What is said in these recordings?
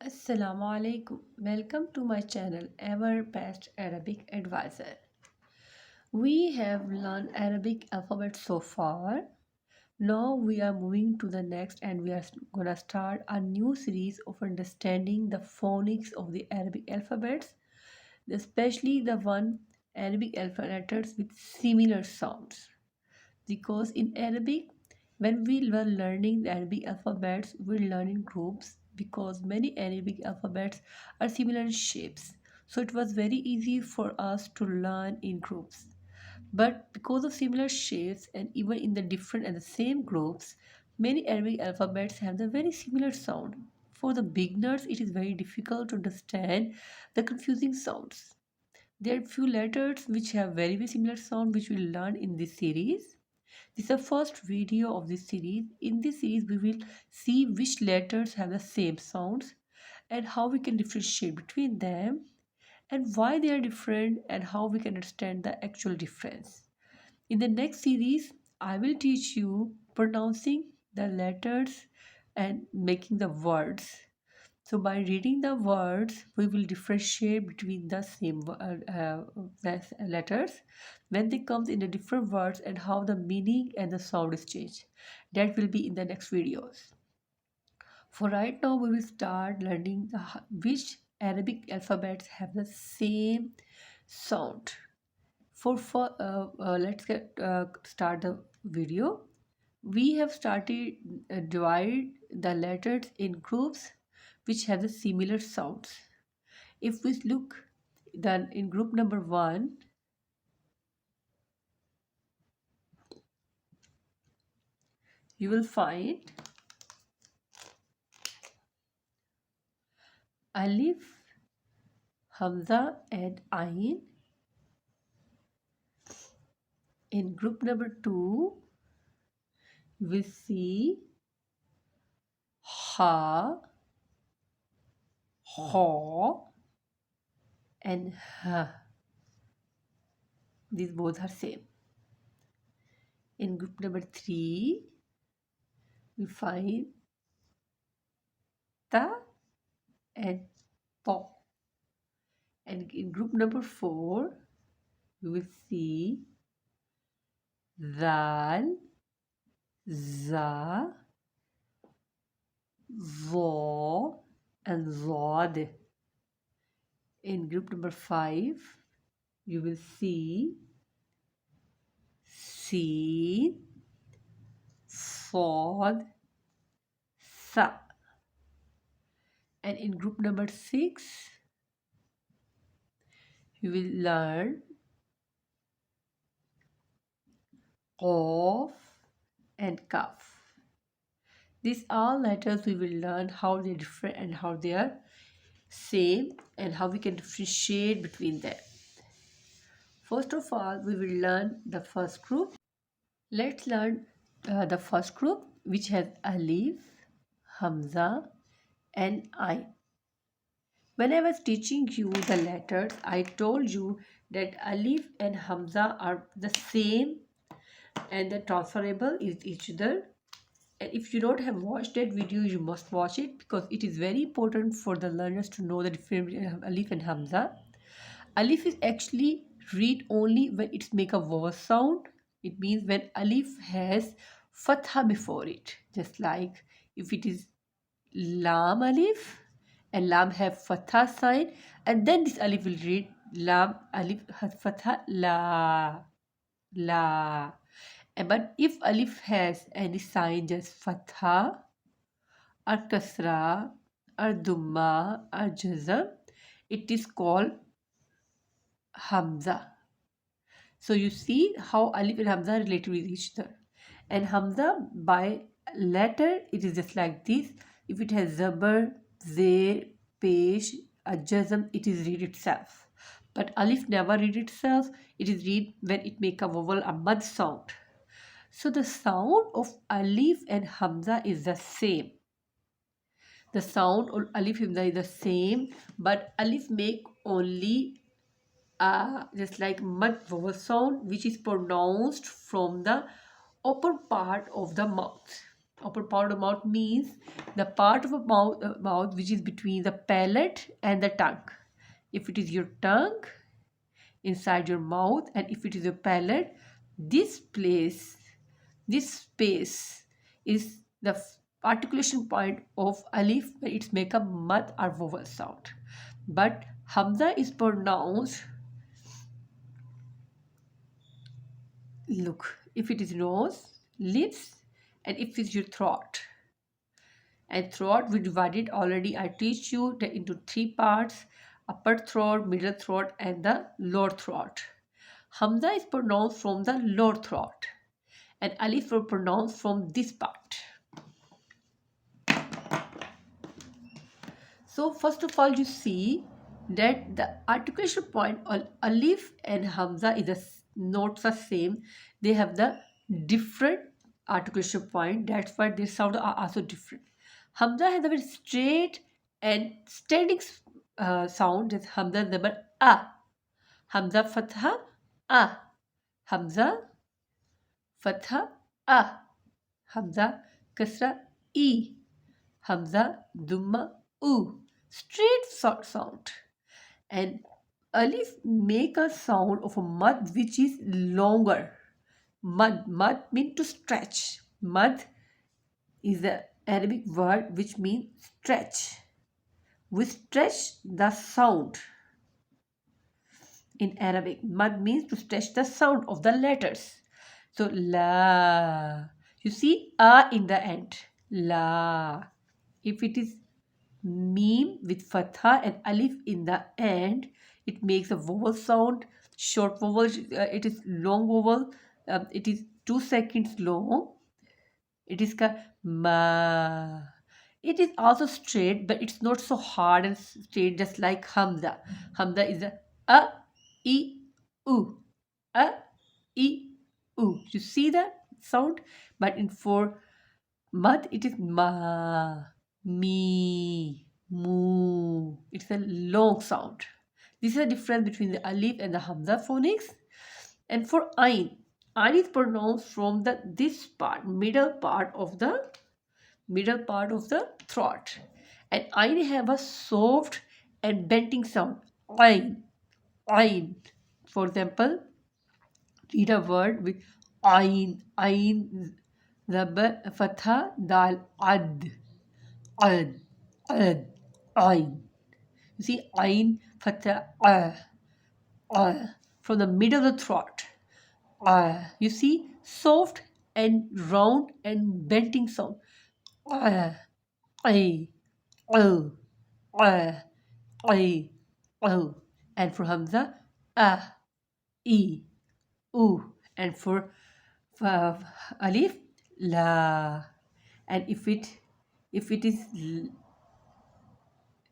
Assalamu alaikum. Welcome to my channel, Ever Best Arabic Advisor. We have learned Arabic alphabet so far. Now we are moving to the next and we are gonna start a new series of understanding the phonics of the Arabic alphabets, especially the one Arabic alphabet letters with similar sounds. Because in Arabic, when we were learning the Arabic alphabets, we learn in groups because many Arabic alphabets are similar in shapes. So it was very easy for us to learn in groups. But because of similar shapes and even in the different and the same groups, many Arabic alphabets have the very similar sound. For the beginners, it is very difficult to understand the confusing sounds. There are few letters which have very similar sound which we'll learn in this series. This is the first video of this series. In this series, we will see which letters have the same sounds and how we can differentiate between them and why they are different and how we can understand the actual difference. In the next series, I will teach you pronouncing the letters and making the words. So by reading the words, we will differentiate between the same letters when they come in the different words and how the meaning and the sound is changed. That will be in the next videos. For right now, we will start learning which Arabic alphabets have the same sound. Let's get start the video. We have started divide the letters in groups which have the similar sounds. If we look then in group number 1, you will find Alif, Hamza and Ain. In group number 2, you will see Ha, Ho and Ha. These both are same. In group number 3, we find Ta and Po. And in group number 4, you will see Zal, Za, Zo and Zod. In group number 5, you will see Sin, Sod, Sa. And in group number 6, you will learn Qaf and Kaf. These all letters we will learn how they differ and how they are same and how we can differentiate between them. First of all, we will learn the first group. Let's learn the first group which has Alif, Hamza and I. When I was teaching you the letters, I told you that Alif and Hamza are the same and they're transferable with each other. And if you don't have watched that video, you must watch it because it is very important for the learners to know the difference between Alif and Hamza. Alif is actually read only when it's make a vowel sound. It means when Alif has fatha before it. Just like if it is Lam Alif and Lam have fatha sign and then this Alif will read Lam Alif has fatha La. La. But if Alif has any sign just fatha or kasra or dumma or jazm, it is called Hamza. So you see how Alif and Hamza are related with each other. And Hamza by letter, it is just like this. If it has Zabar, Zair, Pesh, a Jazm, it is read itself. But Alif never read itself. It is read when it make a vowel, a mud sound. So the sound of Alif and Hamza is the same. The sound of Alif and Hamza is the same, but Alif make only just like mud vowel sound which is pronounced from the upper part of the mouth. Upper part of mouth means the part of a mouth which is between the palate and the tongue. If it is your tongue inside your mouth, and if it is your palate, this place, this space is the articulation point of alif, where it's make a mud or vowel sound. But Hamza is pronounced, look, if it is nose, lips, and if it's your throat. And throat we divided already. I teach you into three parts: upper throat, middle throat, and the lower throat. Hamza is pronounced from the lower throat, and alif are pronounced from this part. So first of all, you see that the articulation point on alif and hamza is not the same. They have the different articulation point. That's why their sound are also different. Hamza has a very straight and standing sound. That's Hamza number a. Hamza fatha a. Hamza fatha a. Hamza kasra e. Hamza dumma u. Straight sound. And alif make a sound of a mud which is longer. Mud means to stretch. Mud is the Arabic word which means stretch. We stretch the sound. In Arabic, mud means to stretch the sound of the letters. So la, you see a in the end. La. If it is meme with fatha and alif in the end, it makes a vowel sound. Short vowel, it is long vowel. It is 2 seconds long. It is ka ma. It is also straight, but it's not so hard and straight, just like hamza. Hamza is a e u, a e u. You see that sound? But in for mud, it is ma, me, moo. It's a long sound. This is the difference between the alif and the hamza phonics. And for ain is pronounced from this part, middle part of the throat. And ain have a soft and bending sound. Ain. For example, read a word with ain, the fatha dal ad, ain. You see ain fatha from the middle of the throat. You see soft and round and bending sound. I, oh, oh. And for Hamza, e, u. And for alif, la. And if it is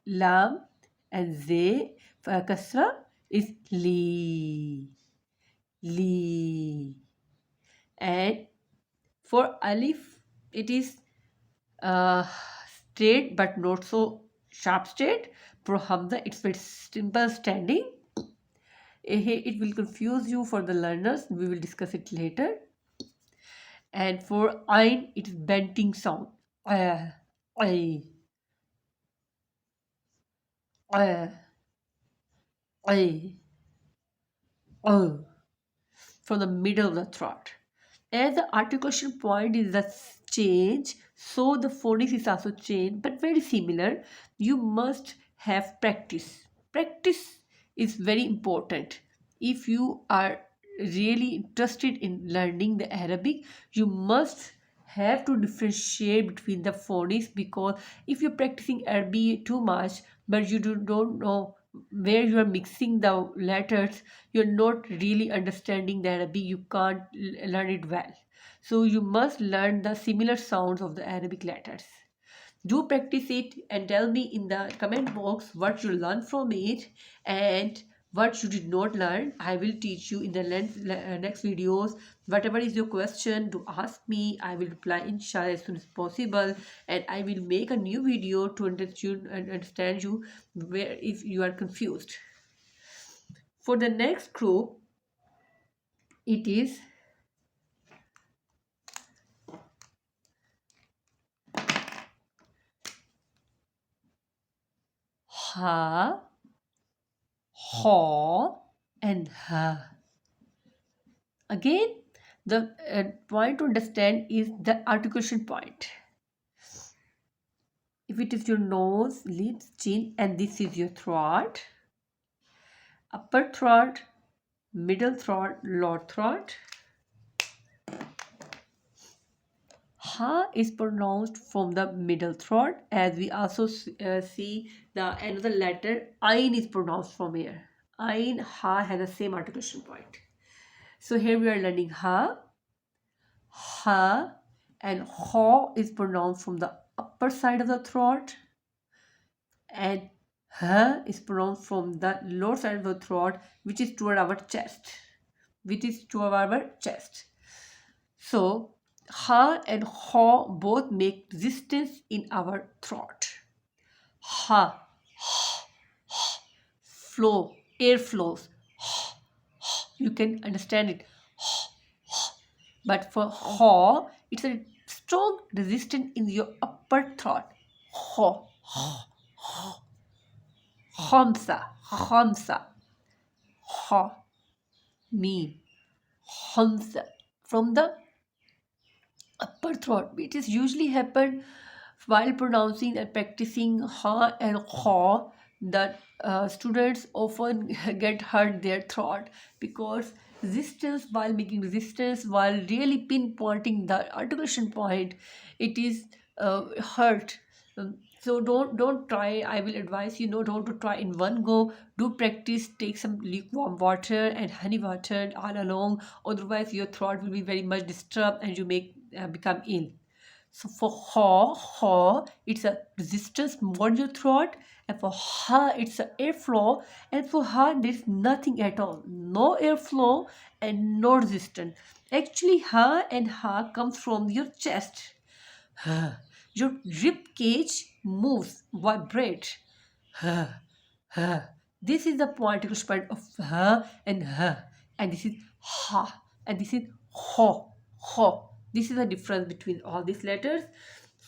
lam and ze, kasra is li. And for alif, it is straight but not so sharp straight. For hamza, it's very simple standing. It will confuse you for the learners. We will discuss it later. And for ain, it is bending sound. From the middle of the throat. As the articulation point is the change, so the phonics is also changed, but very similar. You must have practice. Practice is very important. If you are really interested in learning the Arabic, you must have to differentiate between the phonics, because if you're practicing Arabic too much but you don't know where you are mixing the letters, you're not really understanding the Arabic. You can't learn it well. So you must learn the similar sounds of the Arabic letters. Do practice it and tell me in the comment box what you learned from it and what you did not learn. I will teach you in the next videos. Whatever is your question, to ask me. I will reply inshallah as soon as possible, and I will make a new video to understand you where if you are confused. For the next group, it is ha, ha, and ha. Again, the point to understand is the articulation point. If it is your nose, lips, chin, and this is your throat, upper throat, middle throat, lower throat, ha is pronounced from the middle throat, as we also see the another letter ain is pronounced from here. Ain, ha has the same articulation point. So here we are learning ha, ha, and ho is pronounced from the upper side of the throat, and ha is pronounced from the lower side of the throat, which is toward our chest, So ha and ho both make resistance in our throat. Ha, flow, air flows. You can understand it. But for ho, it's a strong resistance in your upper throat. Ho, hamza, hamza, ha, me, hamza. From the upper throat. It is usually happen while pronouncing and practicing ha and ha that students often get hurt their throat because resistance while making resistance while really pinpointing the articulation point, it is hurt. So don't try. I will advise you don't to try in one go. Do practice. Take some lukewarm water and honey water all along. Otherwise, your throat will be very much disturbed and you may become ill. So for ha, it's a resistance more in your throat, and for ha, it's a airflow, and for ha, there's nothing at all, no airflow and no resistance. Actually, ha and ha comes from your chest. Your rib cage moves, vibrates. This is the particle point of and this is ha, and this is ho, ho. This is the difference between all these letters.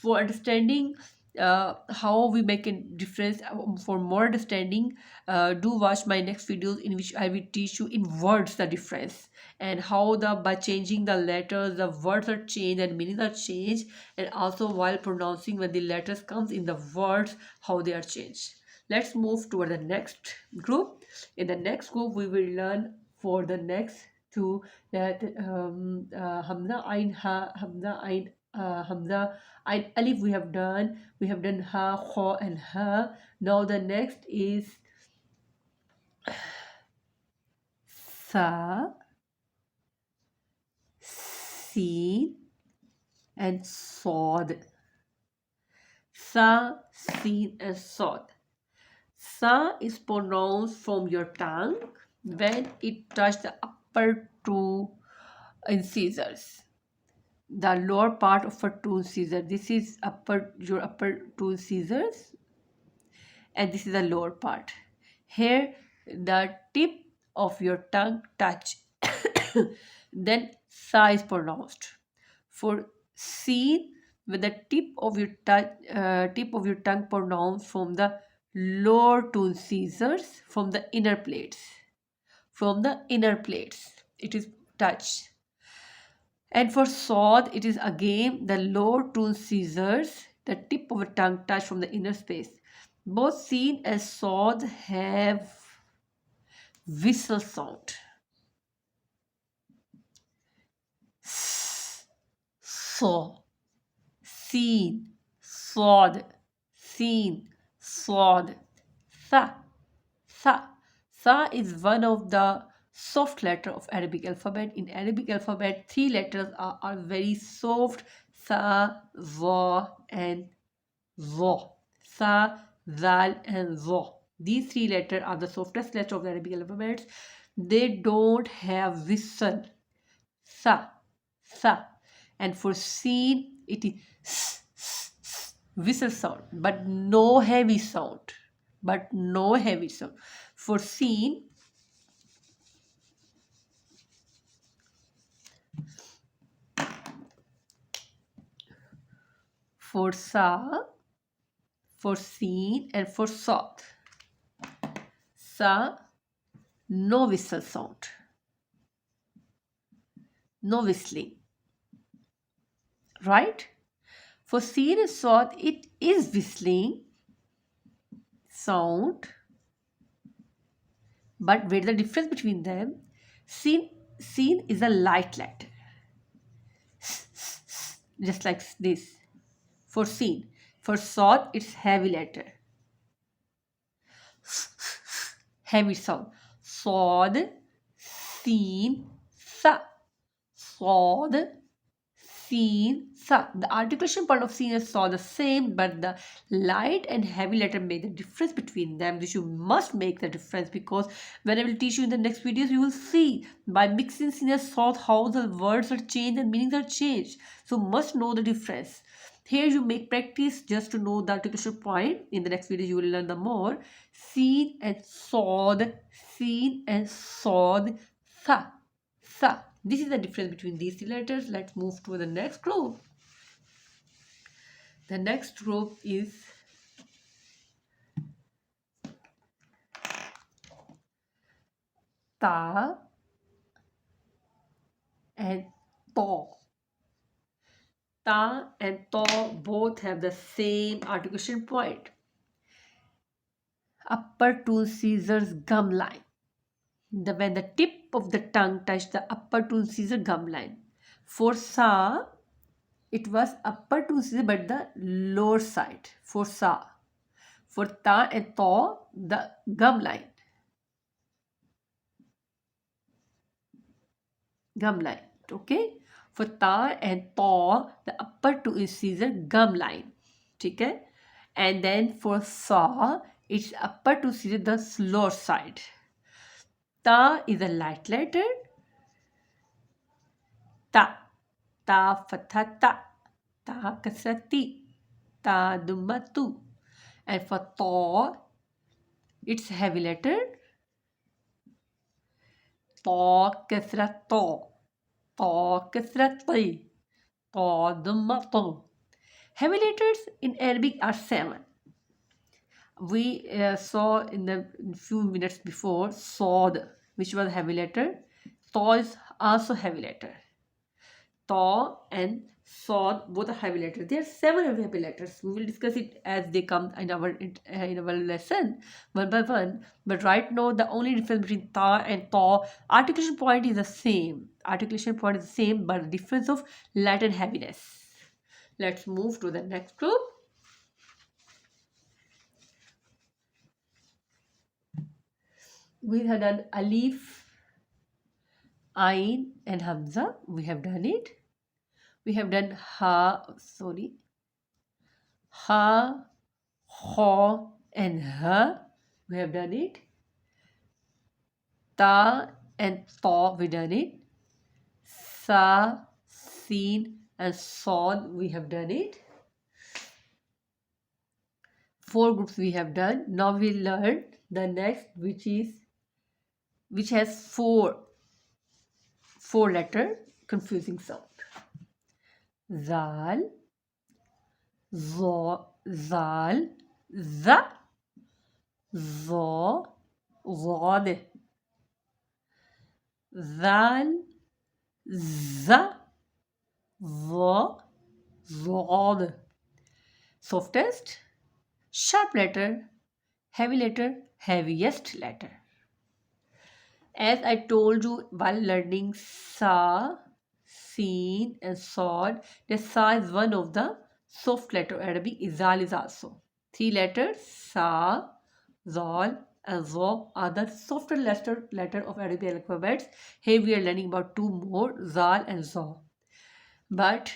For understanding how we make a difference, for more understanding, do watch my next videos in which I will teach you in words the difference and how by changing the letters the words are changed and meanings are changed, and also while pronouncing when the letters comes in the words how they are changed. Let's move toward the next group. In the next group we will learn for the next two that hamza ain ha, hamza ain hamza ain alif we have done ha, kha, and ha. Now the next is sa, sin, and sod. Sa, sin, and sod. Sa is pronounced from your tongue when it touches the upper two incisors, the lower part of a two incisor. This is your upper two incisors, and this is the lower part. Here, the tip of your tongue touch, then sa is pronounced. For sin, when the tip of your tongue pronounced from the lower two incisors, from the inner plates. It is touched. And for sod, it is again the lower two incisors, the tip of the tongue touched from the inner space. Both sin and sod have whistle sound. So, sin, sod, sin, sod, sa, sa. Sa is one of the soft letter of Arabic alphabet. In Arabic alphabet, three letters are very soft: sa, za, and zo. Sa, zal, and zo. These three letters are the softest letters of the Arabic alphabet. They don't have whistle. Sa, sa. And for sin, it is whistle sound, but no heavy sound. For sin, for sa, for sin, and for sod. sa, no whistle sound, no whistling, right? For sin and sod, it is whistling sound, but where the difference between them? Sin is a light letter, just like this. For sin, for sod, it's heavy letter, heavy sound. Sod, sin, sa. Sod, seen, sa. The articulation part of seen and saw the same, but the light and heavy letter make the difference between them. This you must make the difference, because when I will teach you in the next videos, you will see by mixing seen and saw how the words are changed and meanings are changed. So must know the difference. Here you make practice just to know the articulation point. In the next video, you will learn the more. Seen and sawed, seen and sawed, sa, sa. This is the difference between these three letters. Let's move to the next group. The next group is ta and to. Ta and to both have the same articulation point. Upper two scissors gum line. When the tip of the tongue touched the upper two incisor gum line. For sa, it was upper two incisor but the lower side. For sa. For ta and to, the gum line. Gum line. Okay. For ta and to, the upper two incisor gum line. Okay. And then for sa, it's upper two incisor the lower side. Ta is a light letter. Ta. Ta fatha ta. Ta kasrati. Ta dummatu. And for to, it's heavy letter. To kasrato. To kasrati. To dummatu. Heavy letters in Arabic are 7. We saw in the few minutes before sod, which was heavy letter. To is also heavy letter. To and sod both are heavy letters. There are 7 heavy letters. We will discuss it as they come in our lesson one by one. But right now the only difference between ta and to, articulation point is the same. Articulation point is the same, but the difference of light and heaviness. Let's move to the next group. We have done Alif, Ain and Hamza. We have done it. We have done Ha, Ho and Ha. We have done it. Ta and To, we done it. Sa, Sin and Sod, we have done it. 4 groups we have done. Now we learn the next, which has 4 letter confusing sound. Zal, Zo, Zal, Za, Zo, Zod. Zal, Za, Zo, Zod. Softest, sharp letter, heavy letter, heaviest letter. As I told you while learning sa, sin and sod, that sa is one of the soft letter Arabic. Zal is also. 3 letters, sa, zal and zo are the softer letter of Arabic alphabets. Here we are learning about 2 more, zal and zo. But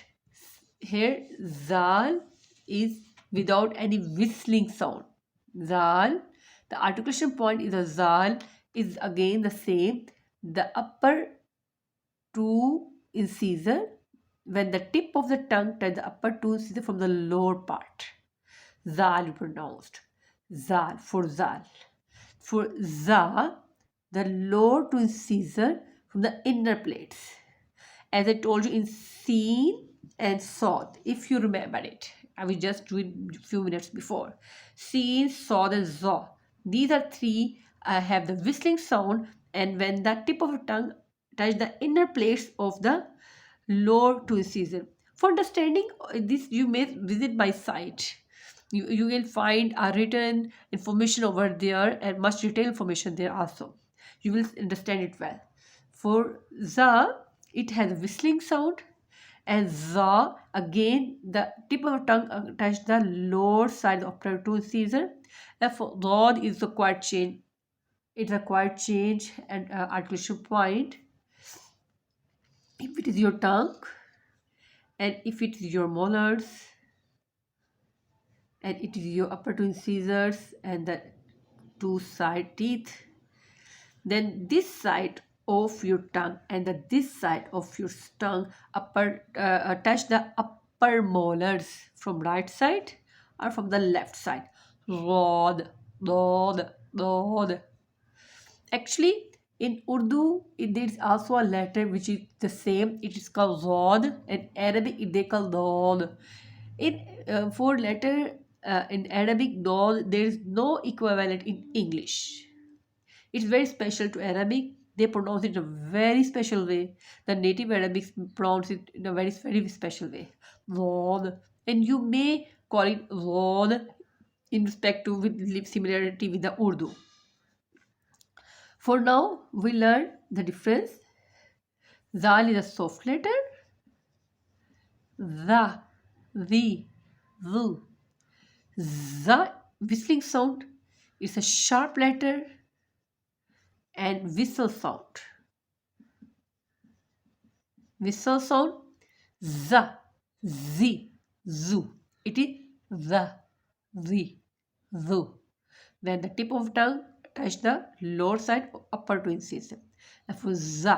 here zal is without any whistling sound. Zal, the articulation point is a zal, is again the same. The upper 2 incisor, when the tip of the tongue touches the upper 2 incisor from the lower part. Zal you pronounced. Zal, for zal. For za, the lower 2 incisor from the inner plates. As I told you in sin and sod, if you remember it. I will just do it a few minutes before. Sin, sod and zo. These are 3 have the whistling sound, and when the tip of the tongue touch the inner plates of the lower two incisor. For understanding this, you may visit my site. You will find a written information over there and much detailed information there also. You will understand it well. For za, it has a whistling sound, and za, again the tip of the tongue touch the lower side of the two incisor. And for dod is the quiet change. It's a quiet change and articulation point. If it is your tongue, and if it is your molars, and it is your upper two incisors and the two side teeth, then this side of your tongue and this side of your tongue touch the upper molars from right side or from the left side. Rod, rod, rod. Actually, in Urdu, there is also a letter which is the same. It is called Rod, and Arabic they call Dod. In for letter in Arabic Dod, there is no equivalent in English. It's very special to Arabic. They pronounce it in a very special way. The native Arabics pronounce it in a very special way. Rod, and you may call it Rod in respect to with similarity with the Urdu. For now, we learn the difference. Zal is a soft letter. The, the. Z, whistling sound, is a sharp letter and whistle sound. Whistle sound, Z, Z, Zoo. It is the, Zoo. When the tip of tongue touch the lower side of upper two incisor. And for Z,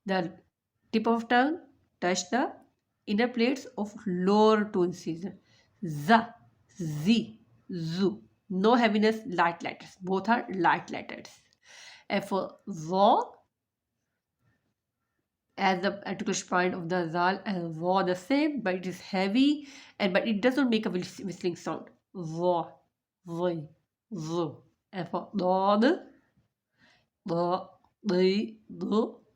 the tip of tongue touch the inner plates of lower two incisor. Z, Z, Zoo. No heaviness, light letters. Both are light letters. And for Zo, as the articulation point of the Zal and Zo the same, but it is heavy and but it does not make a whistling sound. Zo, Zo, Zo. And for Dod, the,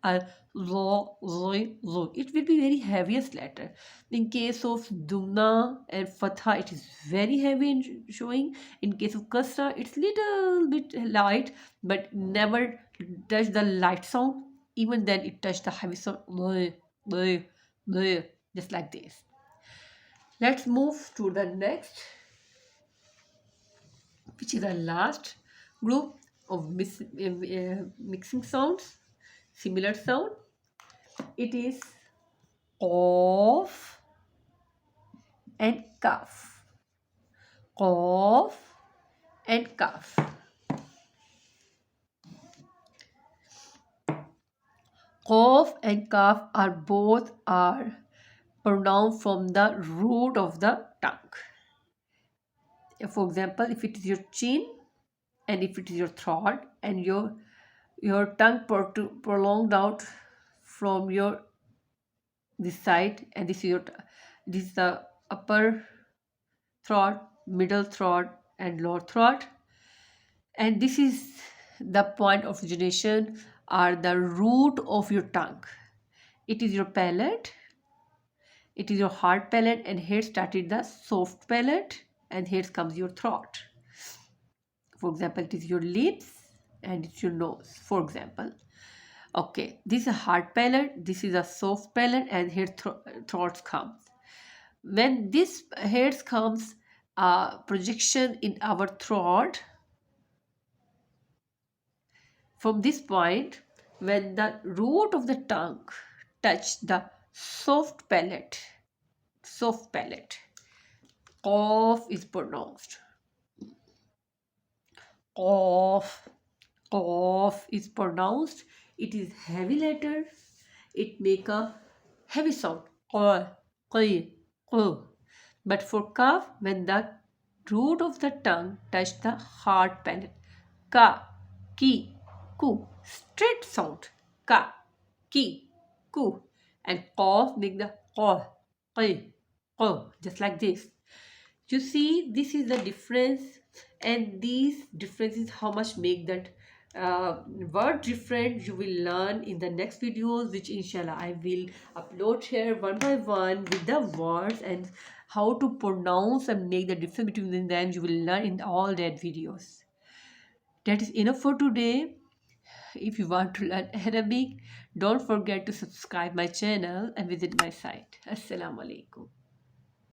and lo, zo. It will be very heaviest letter. In case of Dumna and Fatha, it is very heavy in showing. In case of Kasra, it's little bit light, but never touch the light sound. Even then, it touched the heavy sound. Just like this. Let's move to the next, which is the last group of mixing sounds, similar sound. It is qaf and kaf. Qaf and kaf. Qaf and kaf are both pronounced from the root of the tongue. For example, if it is your chin and if it is your throat and your tongue prolonged out from your this side, and this is the upper throat, middle throat, and lower throat, and this is the point of origination or the root of your tongue. It is your palate, it is your hard palate, and here started the soft palate, and here comes your throat. For example, it is your lips and it's your nose, for example. Okay, this is a hard palate, this is a soft palate, and here throats comes. When this hairs comes, projection in our throat, from this point, when the root of the tongue touch the soft palate, qaf is pronounced. Qaf is pronounced. It is heavy letter. It make a heavy sound. But for kaf, when the root of the tongue touch the hard palate, ka, ki, ku, straight sound. Ka, ki, ku, and qaf make the qa, just like this. You see, this is the difference, and these differences how much make that word different you will learn in the next videos, which inshallah I will upload here one by one with the words and how to pronounce and make the difference between them. You will learn in all that videos. That is enough for today. If you want to learn Arabic, don't forget to subscribe my channel and visit my site. Assalamu alaikum.